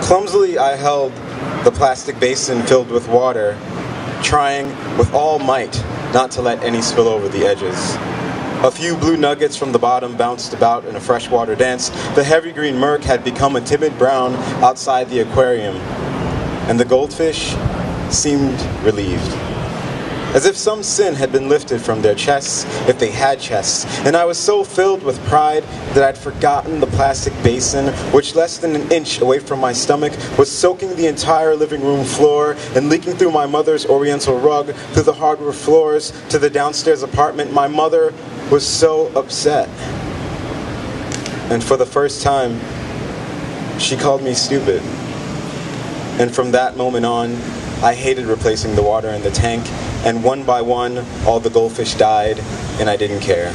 Clumsily, I held the plastic basin filled with water, trying with all might not to let any spill over the edges. A few blue nuggets from the bottom bounced about in a freshwater dance. The heavy green murk had become a timid brown outside the aquarium, and the goldfish seemed relieved, as if some sin had been lifted from their chests, if they had chests. And I was so filled with pride that I'd forgotten the plastic basin, which less than an inch away from my stomach was soaking the entire living room floor and leaking through my mother's oriental rug, through the hardwood floors, to the downstairs apartment. My mother was so upset. And for the first time, she called me stupid. And from that moment on, I hated replacing the water in the tank, and one by one, all the goldfish died, and I didn't care.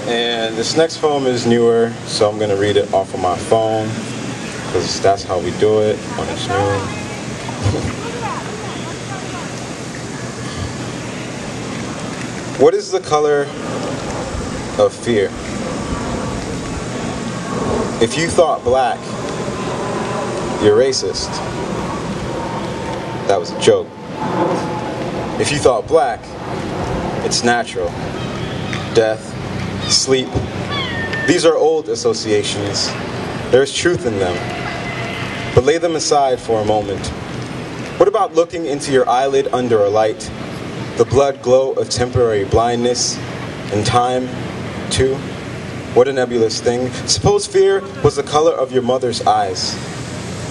And this next poem is newer, so I'm going to read it off of my phone, because that's how we do it when it's new. What is the color of fear? If you thought black, you're racist. That was a joke. If you thought black, it's natural. Death, sleep. These are old associations. There's truth in them. But lay them aside for a moment. What about looking into your eyelid under a light? The blood glow of temporary blindness, and time, too? What a nebulous thing. Suppose fear was the color of your mother's eyes,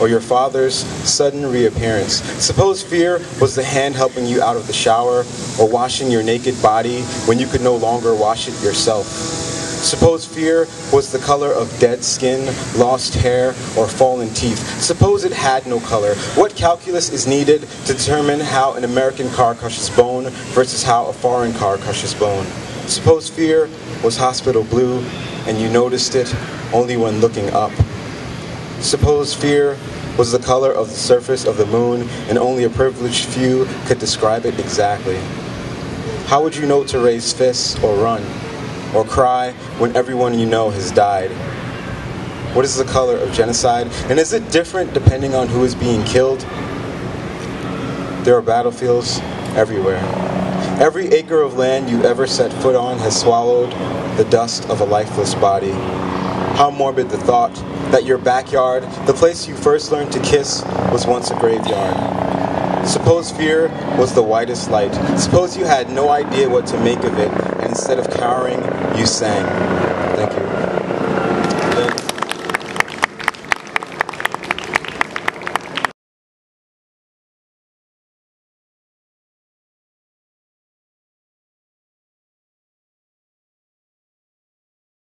or your father's sudden reappearance. Suppose fear was the hand helping you out of the shower, or washing your naked body when you could no longer wash it yourself. Suppose fear was the color of dead skin, lost hair, or fallen teeth. Suppose it had no color. What calculus is needed to determine how an American car crushes bone versus how a foreign car crushes bone? Suppose fear was hospital blue, and you noticed it only when looking up. Suppose fear was the color of the surface of the moon, and only a privileged few could describe it exactly. How would you know to raise fists or run? Or cry when everyone you know has died? What is the color of genocide? And is it different depending on who is being killed? There are battlefields everywhere. Every acre of land you ever set foot on has swallowed the dust of a lifeless body. How morbid the thought that your backyard, the place you first learned to kiss, was once a graveyard. Suppose fear was the whitest light. Suppose you had no idea what to make of it, and instead of cowering, you sang.